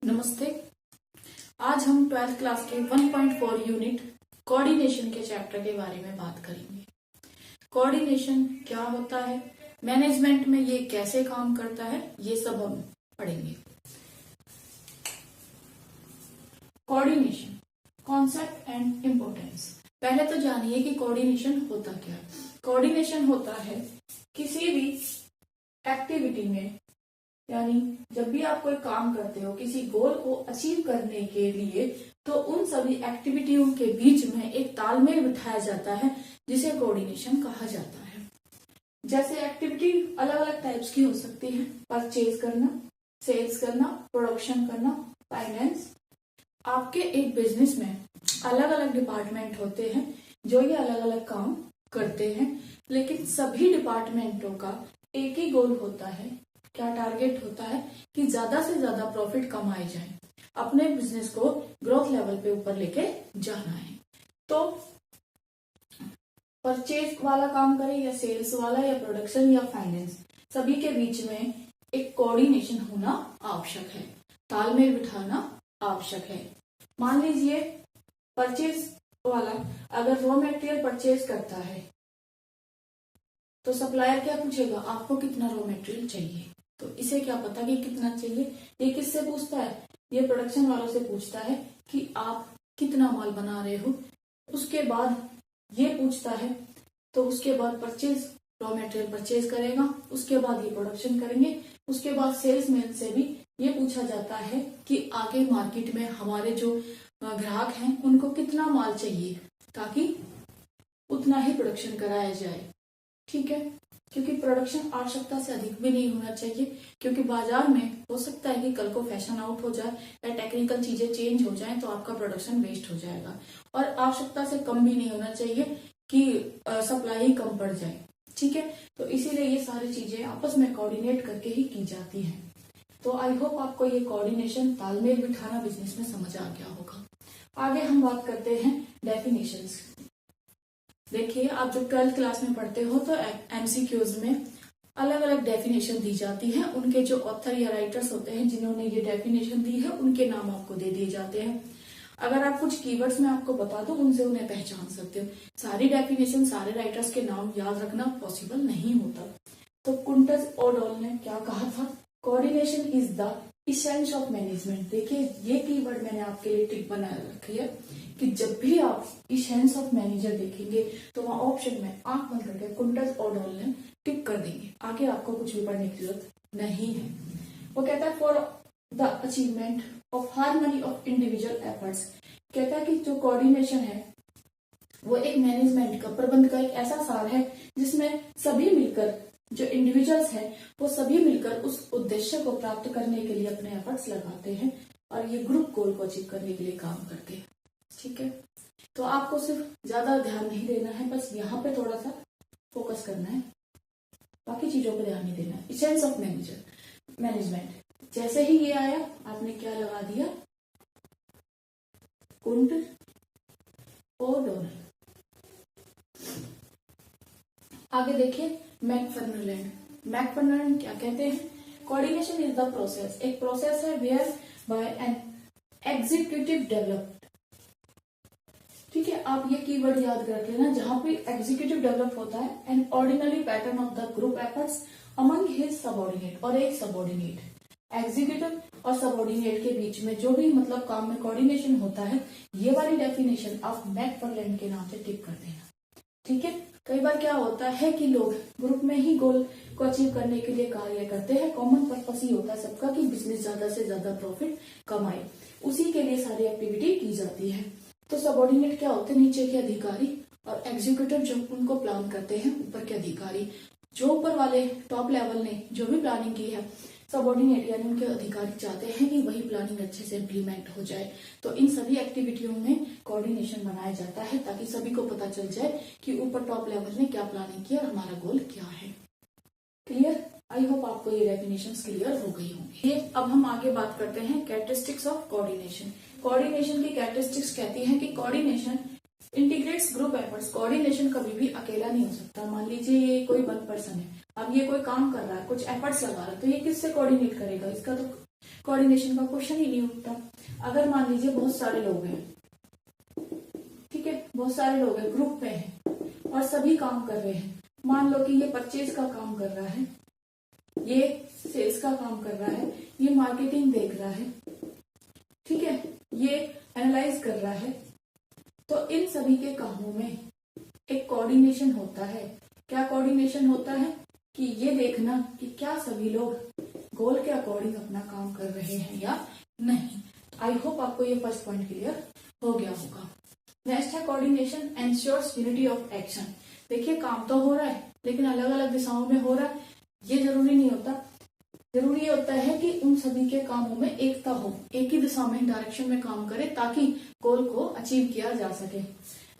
नमस्ते। आज हम 12th क्लास के 1.4 यूनिट कोऑर्डिनेशन के चैप्टर के बारे में बात करेंगे। कोऑर्डिनेशन क्या होता है, मैनेजमेंट में ये कैसे काम करता है, ये सब हम पढ़ेंगे। Coordination, concept and importance. पहले तो जानिए कि कोऑर्डिनेशन होता क्या है। कोऑर्डिनेशन होता है किसी भी एक्टिविटी में, यानी जब भी आप कोई काम करते हो किसी गोल को अचीव करने के लिए, तो उन सभी एक्टिविटियों के बीच में एक तालमेल बिठाया जाता है जिसे कोऑर्डिनेशन कहा जाता है। जैसे एक्टिविटी अलग अलग टाइप्स की हो सकती है, परचेज करना, सेल्स करना, प्रोडक्शन करना, फाइनेंस। आपके एक बिजनेस में अलग अलग डिपार्टमेंट होते हैं जो ये अलग अलग काम करते हैं, लेकिन सभी डिपार्टमेंटों का एक ही गोल होता है। क्या टारगेट होता है कि ज्यादा से ज्यादा प्रॉफिट कमाए जाए, अपने बिजनेस को ग्रोथ लेवल पे ऊपर लेके जाना है। तो परचेज वाला काम करे या सेल्स वाला या प्रोडक्शन या फाइनेंस, सभी के बीच में एक कोऑर्डिनेशन होना आवश्यक है, तालमेल बिठाना आवश्यक है। मान लीजिए परचेज वाला अगर रॉ मटेरियल परचेज करता है तो सप्लायर क्या पूछेगा, आपको कितना रॉ मटेरियल चाहिए। तो इसे क्या पता कि कितना चाहिए, ये किससे पूछता है, ये प्रोडक्शन वालों से पूछता है कि आप कितना माल बना रहे हो। उसके बाद ये पूछता है, तो उसके बाद परचेज रॉ मटेरियल परचेज करेगा, उसके बाद ये प्रोडक्शन करेंगे, उसके बाद सेल्समैन से भी ये पूछा जाता है कि आगे मार्केट में हमारे जो ग्राहक हैं उनको कितना माल चाहिए ताकि उतना ही प्रोडक्शन कराया जाए। ठीक है, क्योंकि प्रोडक्शन आवश्यकता से अधिक भी नहीं होना चाहिए, क्योंकि बाजार में हो सकता है कि कल को फैशन आउट हो जाए या टेक्निकल चीजें चेंज हो जाएं तो आपका प्रोडक्शन वेस्ट हो जाएगा। और आवश्यकता से कम भी नहीं होना चाहिए कि सप्लाई कम पड़ जाए। ठीक है, तो इसीलिए ये सारी चीजें आपस में कोऑर्डिनेट करके ही की जाती हैं। तो आई होप आपको ये कोऑर्डिनेशन, तालमेल बिठाना बिजनेस में समझ आ गया होगा। आगे हम बात करते हैं डेफिनेशंस। देखिए, आप जब 12th क्लास में पढ़ते हो तो एमसीक्यूज में अलग अलग डेफिनेशन दी जाती है। उनके जो ऑथर या राइटर्स होते हैं जिन्होंने ये डेफिनेशन दी है, उनके नाम आपको दे दिए जाते हैं। अगर आप कुछ कीवर्ड्स में आपको बता दो, उनसे उन्हें पहचान सकते हो। सारी डेफिनेशन, सारे राइटर्स के नाम याद रखना पॉसिबल नहीं होता। तो कुंटस ओडॉल ने क्या कहा था, coordination is the essence of management. देखिए, ये कीवर्ड मैंने आपके लिए टिक बना रखी है कि जब भी आप इसेंस ऑफ मैनेजर देखेंगे तो वहां ऑप्शन में आंख बंद करके कुंटस ओडॉल ने टिक कर देंगे। आगे आपको कुछ भी पढ़ने की जरूरत नहीं है। वो कहता है for the achievement of harmony of individual efforts. कहता है कि जो कोऑर्डिनेशन है वो एक मैनेजमेंट का, प्रबंध का एक ऐसा सार है जिसमें सभी मिलकर, जो इंडिविजुअल्स हैं वो सभी मिलकर उस उद्देश्य को प्राप्त करने के लिए अपने एफर्ट्स लगाते हैं और ये ग्रुप गोल को अचीव करने के लिए काम करते हैं। ठीक है, तो आपको सिर्फ ज्यादा ध्यान नहीं देना है, बस यहाँ पे थोड़ा सा फोकस करना है, बाकी चीजों पर ध्यान नहीं देना है। इसेंस ऑफ मैनेजमेंट, जैसे ही ये आया आपने क्या लगा दिया, कुंट ओडॉल। आगे देखिए मैकफर्लैंड क्या कहते हैं, कोऑर्डिनेशन इज द प्रोसेस, एक प्रोसेस है whereby an executive developed. ठीक है, आप ये कीवर्ड याद कर लेना, जहां पे एग्जीक्यूटिव डेवलप होता है an ordinary pattern of the group efforts among his subordinate, और एक सबऑर्डिनेट। एग्जीक्यूटिव और सबऑर्डिनेट के बीच में जो भी मतलब काम में कोऑर्डिनेशन होता है, ये वाली डेफिनेशन आप मैकफर्लैंड के नाम से टिक कर देना। ठीक है, कई बार क्या होता है कि लोग ग्रुप में ही गोल को अचीव करने के लिए कार्य करते हैं। कॉमन पर्पस ही होता है सबका कि बिजनेस ज्यादा से ज्यादा प्रॉफिट कमाए, उसी के लिए सारी एक्टिविटी की जाती है। तो सबऑर्डिनेट क्या होते हैं, नीचे के अधिकारी, और एग्जीक्यूटिव जो उनको प्लान करते हैं, ऊपर के अधिकारी। जो ऊपर वाले टॉप लेवल ने जो भी प्लानिंग की है, सबऑर्डिनेट यानी उनके अधिकारी चाहते हैं कि वही प्लानिंग अच्छे से इम्प्लीमेंट हो जाए। तो इन सभी एक्टिविटियों में कोऑर्डिनेशन बनाया जाता है ताकि सभी को पता चल जाए कि ऊपर टॉप लेवल ने क्या प्लानिंग किया और हमारा गोल क्या है। क्लियर? आई होप आपको ये डेफिनेशंस क्लियर हो गई होंगी। ये अब हम आगे बात करते हैं कैरेक्टरिस्टिक्स ऑफ कोऑर्डिनेशन। कोऑर्डिनेशन की कैरेक्टरिस्टिक्स कहती हैं कि coordination integrates group efforts. Coordination कभी भी अकेला नहीं हो सकता। मान लीजिए ये कोई वन पर्सन है, अब ये कोई काम कर रहा है, कुछ एफर्ट्स लगा रहा है, तो ये किससे कोऑर्डिनेट करेगा, इसका तो कोऑर्डिनेशन का क्वेश्चन ही नहीं उठता। अगर मान लीजिए बहुत सारे लोग हैं, ठीक है, बहुत सारे लोग हैं, ग्रुप में हैं और सभी काम कर रहे हैं। मान लो कि ये परचेज का काम कर रहा है, ये सेल्स का काम कर रहा है, ये मार्केटिंग देख रहा है, ठीक है, ये एनालाइज कर रहा है। तो इन सभी के कामों में एक कोऑर्डिनेशन होता है। क्या कोऑर्डिनेशन होता है कि ये देखना कि क्या सभी लोग गोल के अकॉर्डिंग अपना काम कर रहे हैं या नहीं। आई होप आपको ये फर्स्ट पॉइंट क्लियर हो गया होगा। नेक्स्ट है coordination ensures unity of action. देखिए काम तो हो रहा है लेकिन अलग अलग दिशाओं में हो रहा है, ये जरूरी नहीं होता। जरूरी ये होता है कि उन सभी के कामों में एकता हो, एक ही दिशा में डायरेक्शन में काम करे ताकि गोल को अचीव किया जा सके।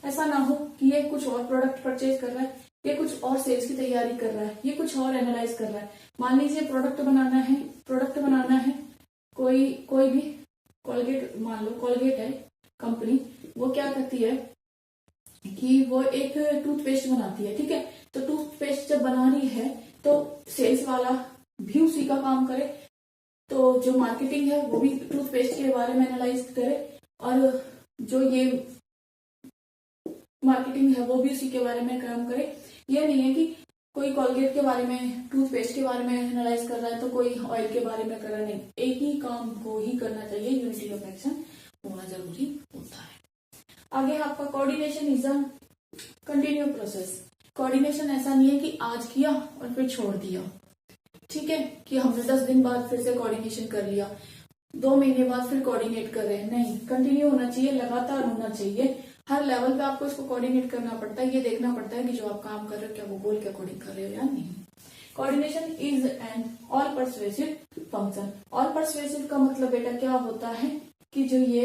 ऐसा ना हो कि ये कुछ और प्रोडक्ट परचेज कर रहा है, ये कुछ और सेल्स की तैयारी कर रहा है, ये कुछ और एनालाइज कर रहा है। मान लीजिए प्रोडक्ट बनाना है, कोई भी कोलगेट, मान लो कोलगेट है कंपनी, वो क्या करती है कि वो एक टूथपेस्ट बनाती है, ठीक है। तो टूथपेस्ट जब बना रही है तो सेल्स वाला भी उसी का काम करे, तो जो मार्केटिंग है वो भी टूथपेस्ट के बारे में एनालाइज करे, और जो ये मार्केटिंग है वो भी उसी के बारे में काम करे। ये नहीं है कि कोई कोलगेट के बारे में, टूथपेस्ट के बारे में एनालाइज कर रहा है तो कोई ऑयल के बारे में कर रहा है, नहीं, एक ही काम को ही करना चाहिए। यूनिटी ऑफ एक्शन होना जरूरी होता है। आगे आपका coordination is a continue process. Coordination ऐसा नहीं है कि आज किया और फिर छोड़ दिया, ठीक है, कि हमने 10 दिन बाद फिर से कोऑर्डिनेशन कर लिया, 2 महीने बाद फिर कोऑर्डिनेट कर रहे हैं, नहीं, कंटिन्यू होना चाहिए, लगातार होना चाहिए। हर लेवल पे आपको इसको कोऑर्डिनेट करना पड़ता है, ये देखना पड़ता है कि जो आप काम कर रहे हो क्या वो गोल के अकॉर्डिंग कर रहे हो या नहीं। Coordination is an all persuasive function. All persuasive का मतलब बेटा क्या होता है कि जो ये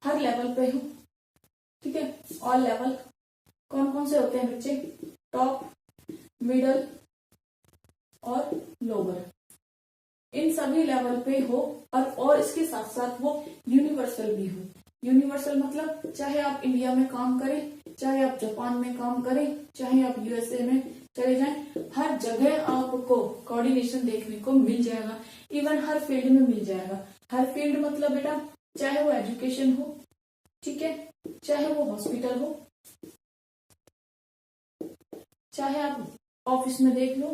हर लेवल पे हो, ठीक है। ऑल लेवल कौन कौन से होते हैं बच्चे? टॉप, मिडल और लोअर, इन सभी लेवल पे हो, और इसके साथ साथ वो यूनिवर्सल भी हो। यूनिवर्सल मतलब चाहे आप इंडिया में काम करें, चाहे आप जापान में काम करें, चाहे आप यूएसए में चले जाएं, हर जगह आपको कोऑर्डिनेशन देखने को मिल जाएगा। इवन हर फील्ड में मिल जाएगा। हर फील्ड मतलब बेटा चाहे वो एजुकेशन हो, ठीक है, चाहे वो हॉस्पिटल हो, चाहे आप ऑफिस में देख लो,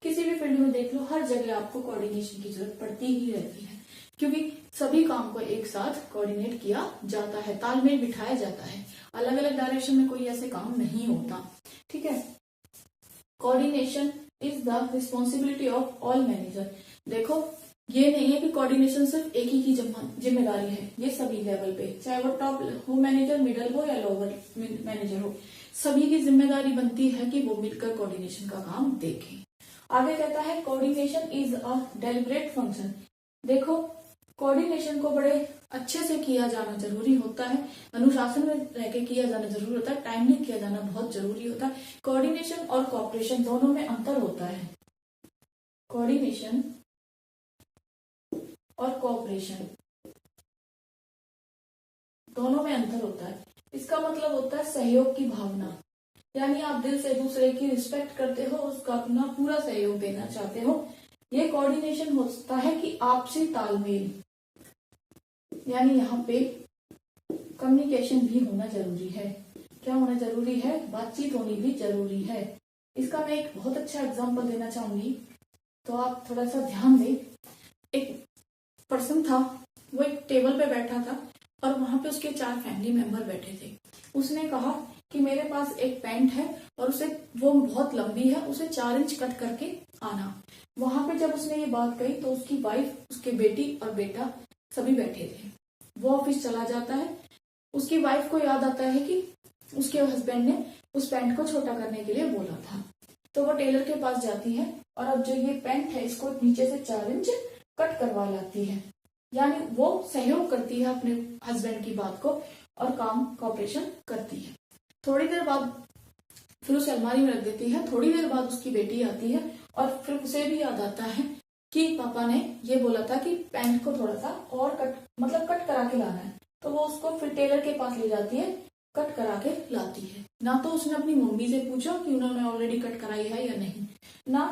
किसी भी फील्ड में देख लो, हर जगह आपको कोऑर्डिनेशन की जरूरत पड़ती ही रहती है, क्योंकि सभी काम को एक साथ कोऑर्डिनेट किया जाता है, तालमेल बिठाया जाता है। अलग अलग डायरेक्शन में कोई ऐसे काम नहीं होता, ठीक है। Coordination is the responsibility of all manager. देखो ये नहीं है कि कोऑर्डिनेशन सिर्फ एक ही की जिम्मेदारी है, ये सभी लेवल पे, चाहे वो टॉप हो मैनेजर, मिडल हो या लोअर मैनेजर हो, सभी की जिम्मेदारी बनती है कि वो मिलकर कोऑर्डिनेशन का काम देखें। आगे कहता है coordination is a deliberate function. देखो कोऑर्डिनेशन को बड़े अच्छे से किया जाना जरूरी होता है, अनुशासन में रहकर किया जाना जरूरी होता है, टाइमली किया जाना बहुत जरूरी होता है। कोऑर्डिनेशन और कोऑपरेशन दोनों में अंतर होता है। कोऑर्डिनेशन और कोऑपरेशन दोनों में अंतर होता है। इसका मतलब होता है सहयोग की भावना, यानी आप दिल से दूसरे की रिस्पेक्ट करते हो, उसका अपना पूरा सहयोग देना चाहते हो। ये कोऑर्डिनेशन होता है कि आपसी तालमेल, यानी यहाँ पे कम्युनिकेशन भी होना जरूरी है। क्या होना जरूरी है? बातचीत होनी भी जरूरी है। इसका मैं एक बहुत अच्छा एग्जांपल देना चाहूंगी, तो आप थोड़ा सा ध्यान दें। एक पर्सन था, वो एक टेबल पे बैठा था और वहां पे उसके 4 फैमिली मेंबर बैठे थे। उसने कहा कि मेरे पास एक पैंट है और वो बहुत लंबी है, उसे 4 इंच कट करके आना। वहां पे जब उसने ये बात कही तो उसकी वाइफ, उसके बेटी और बेटा सभी बैठे थे। वो ऑफिस चला जाता है, उसकी वाइफ को याद आता है कि उसके हस्बैंड ने उस पैंट को छोटा करने के लिए बोला था, तो वो टेलर के पास जाती है और अब जो ये पैंट है इसको नीचे से 4 इंच कट करवा लाती है। यानी वो सहयोग करती है अपने हस्बैंड की बात को और काम कोऑपरेशन करती है। थोड़ी देर बाद फिर उसे अलमारी में रख देती है। थोड़ी देर बाद उसकी बेटी आती है और फिर उसे भी याद आता है कि पापा ने ये बोला था कि पैंट को थोड़ा सा और कट करा के लाना है। तो वो उसको फिर टेलर के पास ले जाती है, कट करा के लाती है। ना तो उसने अपनी मम्मी से पूछा कि उन्होंने ऑलरेडी कट कराई है या नहीं, ना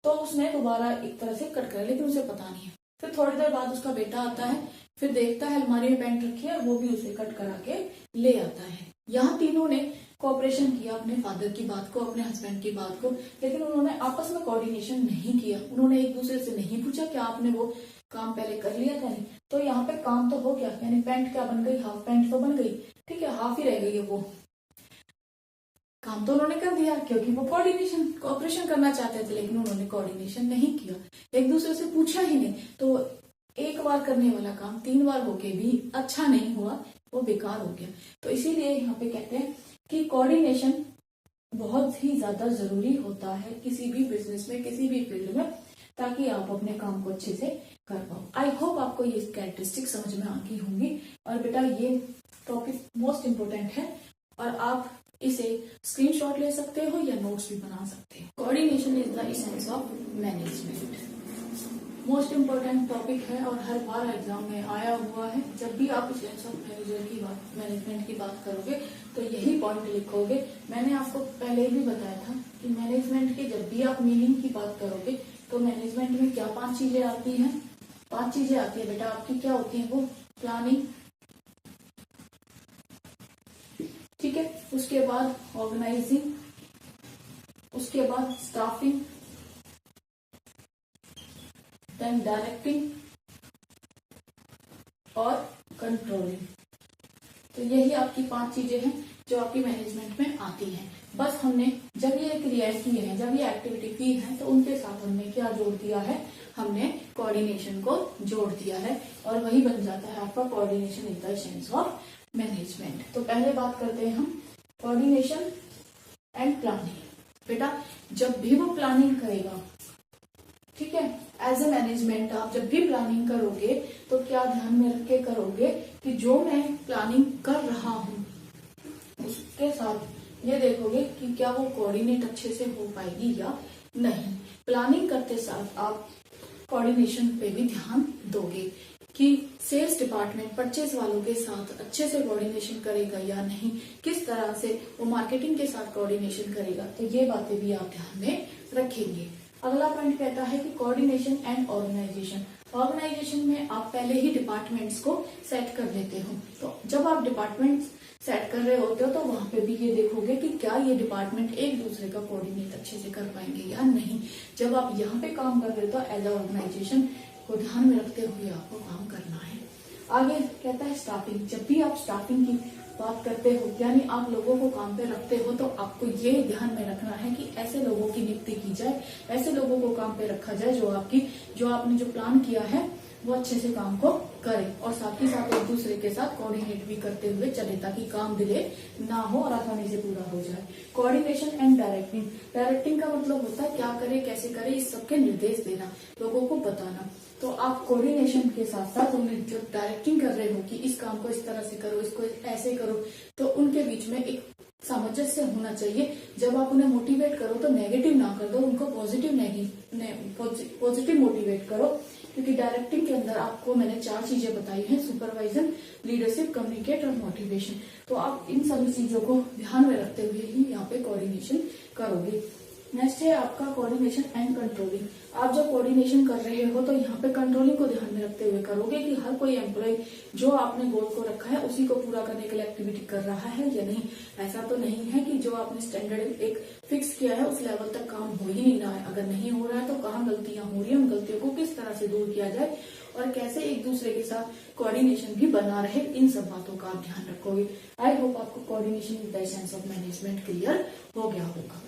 तो उसने दोबारा एक तरह से कट कराई, लेकिन उसे पता नहीं है। फिर थोड़ी देर बाद उसका बेटा आता है, फिर देखता है अलमारी में पैंट रखी है, वो भी उसे कट करा के ले आता है। यहाँ तीनों ने कोऑपरेशन किया अपने फादर की बात को, अपने हस्बैंड की बात को, लेकिन उन्होंने आपस में कोऑर्डिनेशन नहीं किया। उन्होंने एक दूसरे से नहीं पूछा कि आपने वो काम पहले कर लिया था नहीं। तो यहाँ पे काम तो हो गया, यानी पैंट क्या बन गई, हाफ पैंट तो बन गई, ठीक है, हाफ ही रह गई है, वो काम तो उन्होंने कर दिया क्योंकि वो कोऑपरेशन करना चाहते थे, लेकिन उन्होंने कोऑर्डिनेशन नहीं किया, एक दूसरे से पूछा ही नहीं। तो एक बार करने वाला काम 3 बार होके भी अच्छा नहीं हुआ, वो बेकार हो गया। तो इसीलिए यहाँ पे कहते हैं कि कोऑर्डिनेशन बहुत ही ज्यादा जरूरी होता है किसी भी बिजनेस में, किसी भी फील्ड में, ताकि आप अपने काम को अच्छे से कर पाओ। आई होप आपको ये कैरेक्टरिस्टिक समझ में आ गई होंगी। और बेटा ये टॉपिक मोस्ट इम्पोर्टेंट है और आप इसे स्क्रीनशॉट ले सकते हो या नोट्स भी बना सकते हो। Coordination is the essence of management. Most important topic है और हर बार एग्जाम में आया हुआ है। जब भी आप एसेंस ऑफ मैनेजमेंट की बात करोगे तो यही पॉइंट लिखोगे। मैंने आपको पहले भी बताया था कि मैनेजमेंट की जब भी आप मीनिंग की बात करोगे तो मैनेजमेंट में क्या 5 चीजें आती हैं। 5 चीजें आती है बेटा आपकी, क्या होती है वो, प्लानिंग, ठीक है, उसके बाद ऑर्गेनाइजिंग, उसके बाद स्टाफिंग, देन डायरेक्टिंग और कंट्रोलिंग। तो यही आपकी 5 चीजें हैं जो आपकी मैनेजमेंट में आती हैं। बस हमने जब ये क्रिया की है, जब ये एक्टिविटी की है, तो उनके साथ हमने क्या जोड़ दिया है, हमने कोऑर्डिनेशन को जोड़ दिया है और वही बन जाता है आपका coordination is the essence of management. तो पहले बात करते हैं हम कोऑर्डिनेशन एंड प्लानिंग। बेटा जब भी वो प्लानिंग करेगा, ठीक है, एज ए मैनेजमेंट आप जब भी प्लानिंग करोगे तो क्या ध्यान में रख के करोगे कि जो मैं प्लानिंग कर रहा हूं उसके साथ ये देखोगे कि क्या वो कोऑर्डिनेट अच्छे से हो पाएगी या नहीं। प्लानिंग करते साथ आप कोऑर्डिनेशन पे भी ध्यान दोगे कि सेल्स डिपार्टमेंट परचेज वालों के साथ अच्छे से कोऑर्डिनेशन करेगा या नहीं, किस तरह से वो मार्केटिंग के साथ कोऑर्डिनेशन करेगा। तो ये बातें भी आप ध्यान में रखेंगे। अगला पॉइंट कहता है कि कोऑर्डिनेशन एंड ऑर्गेनाइजेशन। ऑर्गेनाइजेशन में आप पहले ही डिपार्टमेंट्स को सेट कर लेते हो। तो जब आप डिपार्टमेंट्स सेट कर रहे होते हो तो वहां पे भी ये देखोगे कि क्या ये डिपार्टमेंट एक दूसरे का कोऑर्डिनेट अच्छे से कर पाएंगे या नहीं। जब आप यहाँ पे काम कर रहे हो तो एज अ ऑर्गेनाइजेशन को ध्यान में रखते हुए आपको काम करना है। आगे कहता है स्टाफिंग। जब भी आप स्टाफिंग की बात करते हो, यानी आप लोगों को काम पे रखते हो, तो आपको ये ध्यान में रखना है कि ऐसे लोगों की नियुक्ति की जाए, ऐसे लोगों को काम पे रखा जाए जो आपने जो प्लान किया है वो अच्छे से काम को करे और साथ ही साथ एक दूसरे के साथ कोऑर्डिनेट भी करते हुए चले ताकि काम डिले ना हो और आसानी से पूरा हो जाए। Coordination and directing. डायरेक्टिंग का मतलब होता है क्या करे, कैसे करे, इस सबके निर्देश देना, लोगों को बताना। तो आप कोऑर्डिनेशन के साथ साथ उन्हें जो डायरेक्टिंग कर रहे हो कि इस काम को इस तरह से करो, इसको ऐसे करो, तो उनके बीच में एक सामंजस्य होना चाहिए। जब आप उन्हें मोटिवेट करो तो नेगेटिव ना कर दो, उनको पॉजिटिव मोटिवेट करो, क्योंकि डायरेक्टिंग के अंदर आपको मैंने 4 चीजें बताई हैं, सुपरवाइजन, लीडरशिप, कम्युनिकेट और मोटिवेशन। तो आप इन सभी चीजों को ध्यान में रखते हुए ही यहाँ पे कोऑर्डिनेशन करोगे। नेक्स्ट है आपका कोऑर्डिनेशन एंड कंट्रोलिंग। आप जब कोऑर्डिनेशन कर रहे हो तो यहाँ पे कंट्रोलिंग को ध्यान में रखते हुए करोगे कि हर कोई एम्प्लॉय जो आपने गोल को रखा है उसी को पूरा करने के लिए एक्टिविटी कर रहा है या नहीं। ऐसा तो नहीं है कि जो आपने स्टैंडर्ड एक फिक्स किया है उस लेवल तक काम हो ही नहीं रहा है। अगर नहीं हो रहा है तो कहाँ गलतियां हो रही है, उन गलतियों को किस तरह से दूर किया जाए और कैसे एक दूसरे के साथ कोऑर्डिनेशन भी बना रहे, इन सब बातों का आप ध्यान रखोगे। आई होप आपको coordination with the essence of management clear हो गया होगा।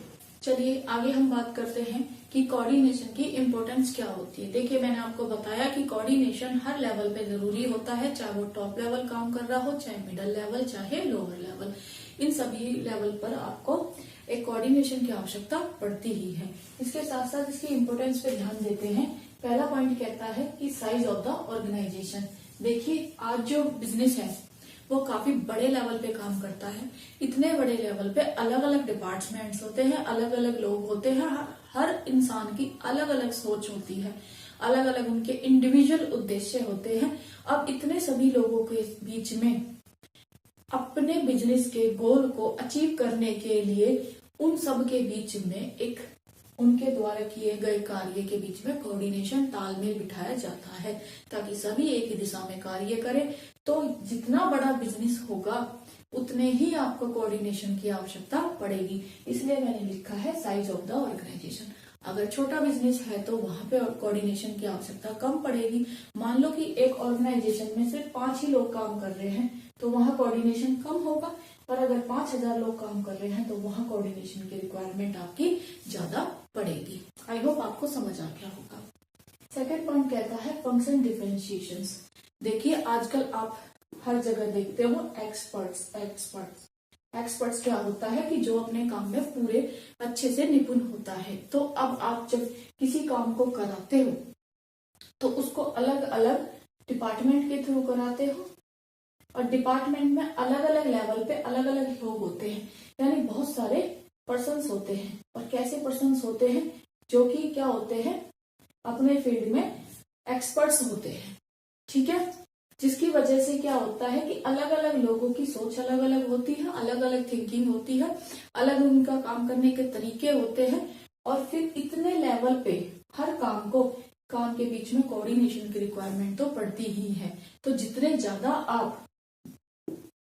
चलिए आगे हम बात करते हैं कि कोऑर्डिनेशन की इम्पोर्टेंस क्या होती है। देखिए मैंने आपको बताया कि कोऑर्डिनेशन हर लेवल पे जरूरी होता है, चाहे वो टॉप लेवल काम कर रहा हो, चाहे मिडिल लेवल, चाहे लोअर लेवल। इन सभी लेवल पर आपको एक कोऑर्डिनेशन की आवश्यकता पड़ती ही है। इसके साथ साथ इसकी इम्पोर्टेंस पे ध्यान देते हैं। पहला पॉइंट कहता है कि साइज ऑफ द ऑर्गेनाइजेशन। देखिए आज जो बिजनेस है वो काफी बड़े लेवल पे काम करता है। इतने बड़े लेवल पे अलग अलग डिपार्टमेंट्स होते हैं, अलग अलग लोग होते हैं, हर इंसान की अलग अलग सोच होती है, अलग अलग उनके इंडिविजुअल उद्देश्य होते हैं। अब इतने सभी लोगों के बीच में अपने बिजनेस के गोल को अचीव करने के लिए उन सब के बीच में एक उनके द्वारा किए गए कार्य के बीच में कोऑर्डिनेशन तालमेल बिठाया जाता है ताकि सभी एक ही दिशा में कार्य करें। तो जितना बड़ा बिजनेस होगा उतने ही आपको कोऑर्डिनेशन की आवश्यकता पड़ेगी, इसलिए मैंने लिखा है साइज ऑफ द ऑर्गेनाइजेशन। अगर छोटा बिजनेस है तो वहां पे कोऑर्डिनेशन की आवश्यकता कम पड़ेगी। मान लो कि एक ऑर्गेनाइजेशन में सिर्फ 5 ही लोग काम कर रहे हैं तो वहां कोऑर्डिनेशन कम होगा, पर अगर 5000 लोग काम कर रहे हैं तो वहां कोऑर्डिनेशन की रिक्वायरमेंट आपकी ज्यादा पड़ेगी। आई होप आपको समझ आ गया होगा। सेकेंड पॉइंट कहता है फंक्शन डिफरेंशिएशन। देखिए आजकल आप हर जगह देखते हो एक्सपर्ट्स क्या होता है कि जो अपने काम में पूरे अच्छे से निपुण होता है। तो अब आप जब किसी काम को कराते हो तो उसको अलग अलग डिपार्टमेंट के थ्रू कराते हो, और डिपार्टमेंट में अलग अलग लेवल पे अलग अलग लोग होते हैं, यानी बहुत सारे पर्सन्स होते हैं। और कैसे पर्सन्स होते हैं? जो कि क्या होते हैं, अपने फील्ड में एक्सपर्ट्स होते हैं, ठीक है। जिसकी वजह से क्या होता है कि अलग अलग लोगों की सोच अलग अलग होती है, अलग अलग थिंकिंग होती है, अलग उनका काम करने के तरीके होते हैं, और फिर इतने लेवल पे हर काम के बीच में कोऑर्डिनेशन की रिक्वायरमेंट तो पड़ती ही है। तो जितने ज्यादा आप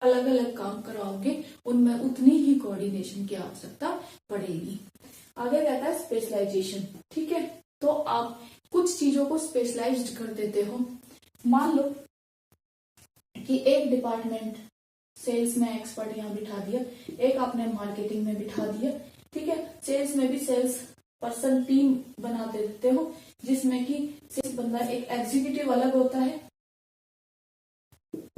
अलग अलग काम कराओगे उनमें उतनी ही कोऑर्डिनेशन की आवश्यकता पड़ेगी। आगे कहता है स्पेशलाइजेशन, ठीक है। तो आप कुछ चीजों को स्पेशलाइज्ड कर देते हो। मान लो कि एक डिपार्टमेंट सेल्स में एक्सपर्ट यहाँ बिठा दिया, एक आपने मार्केटिंग में बिठा दिया, ठीक है। सेल्स में भी सेल्स पर्सन टीम बना देते हो, जिसमें कि सेल्स बंदा एक एग्जीक्यूटिव अलग होता है,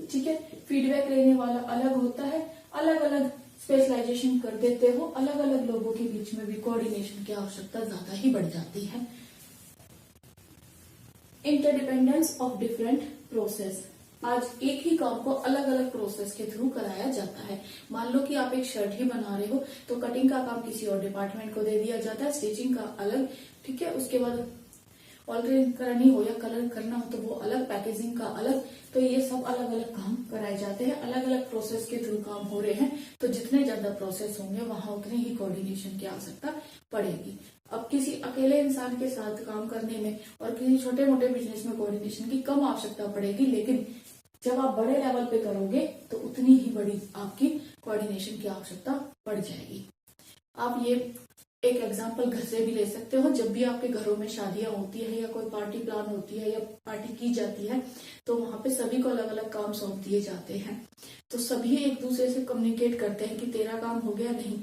ठीक है, फीडबैक लेने वाला अलग होता है। अलग अलग स्पेशलाइजेशन कर देते हो, अलग अलग लोगों के बीच में भी कोऑर्डिनेशन की आवश्यकता ज्यादा ही बढ़ जाती है। Interdependence of different process. आज एक ही काम को अलग अलग प्रोसेस के थ्रू कराया जाता है। मान लो कि आप एक शर्ट ही बना रहे हो तो कटिंग का काम किसी और डिपार्टमेंट को दे दिया जाता है, स्टिचिंग का अलग, ठीक है। उसके बाद ऑल्टरिंग करनी हो या कलर करना हो तो वो अलग, पैकेजिंग का अलग। तो ये सब अलग अलग काम कराए जाते हैं, अलग अलग प्रोसेस के थ्रू काम हो रहे हैं। तो जितने ज्यादा प्रोसेस होंगे वहां उतनी ही कोऑर्डिनेशन की आवश्यकता पड़ेगी। अब किसी अकेले इंसान के साथ काम करने में और किसी छोटे मोटे बिजनेस में कोऑर्डिनेशन की कम आवश्यकता पड़ेगी, लेकिन जब आप बड़े लेवल पे करोगे तो उतनी ही बड़ी आपकी कोऑर्डिनेशन की आवश्यकता पड़ जाएगी। आप ये एक एग्जाम्पल घर से भी ले सकते हो। जब भी आपके घरों में शादियां होती है या कोई पार्टी प्लान होती है या पार्टी की जाती है तो वहां पे सभी को अलग अलग काम सौंप दिए जाते हैं। तो सभी एक दूसरे से कम्युनिकेट करते हैं कि तेरा काम हो गया नहीं,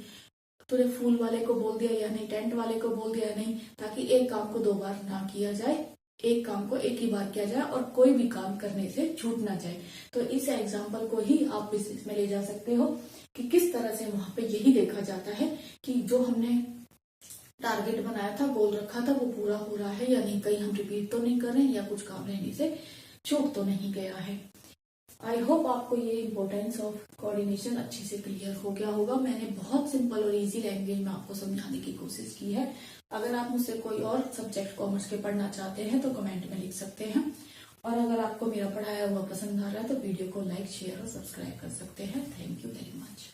तूने फूल वाले को बोल दिया या नहीं, टेंट वाले को बोल दिया नहीं, ताकि एक काम को 2 बार ना किया जाए, एक काम को एक ही बार किया जाए और कोई भी काम करने से छूट ना जाए। तो इस एग्जाम्पल को ही आप बिजनेस में ले जा सकते हो कि किस तरह से वहां पे यही देखा जाता है कि जो हमने टारगेट बनाया था, गोल रखा था, वो पूरा हो रहा है या नहीं, कहीं हम रिपीट तो नहीं कर रहे हैं या कुछ काम रहने से छूट तो नहीं गया है। आई होप आपको ये इम्पोर्टेंस ऑफ कोऑर्डिनेशन अच्छे से क्लियर हो गया होगा। मैंने बहुत सिंपल और इजी लैंग्वेज में आपको समझाने की कोशिश की है। अगर आप मुझसे कोई और सब्जेक्ट कॉमर्स के पढ़ना चाहते हैं तो कमेंट में लिख सकते हैं, और अगर आपको मेरा पढ़ाया हुआ पसंद आ रहा है तो वीडियो को लाइक, शेयर और सब्सक्राइब कर सकते हैं। Thank you very much.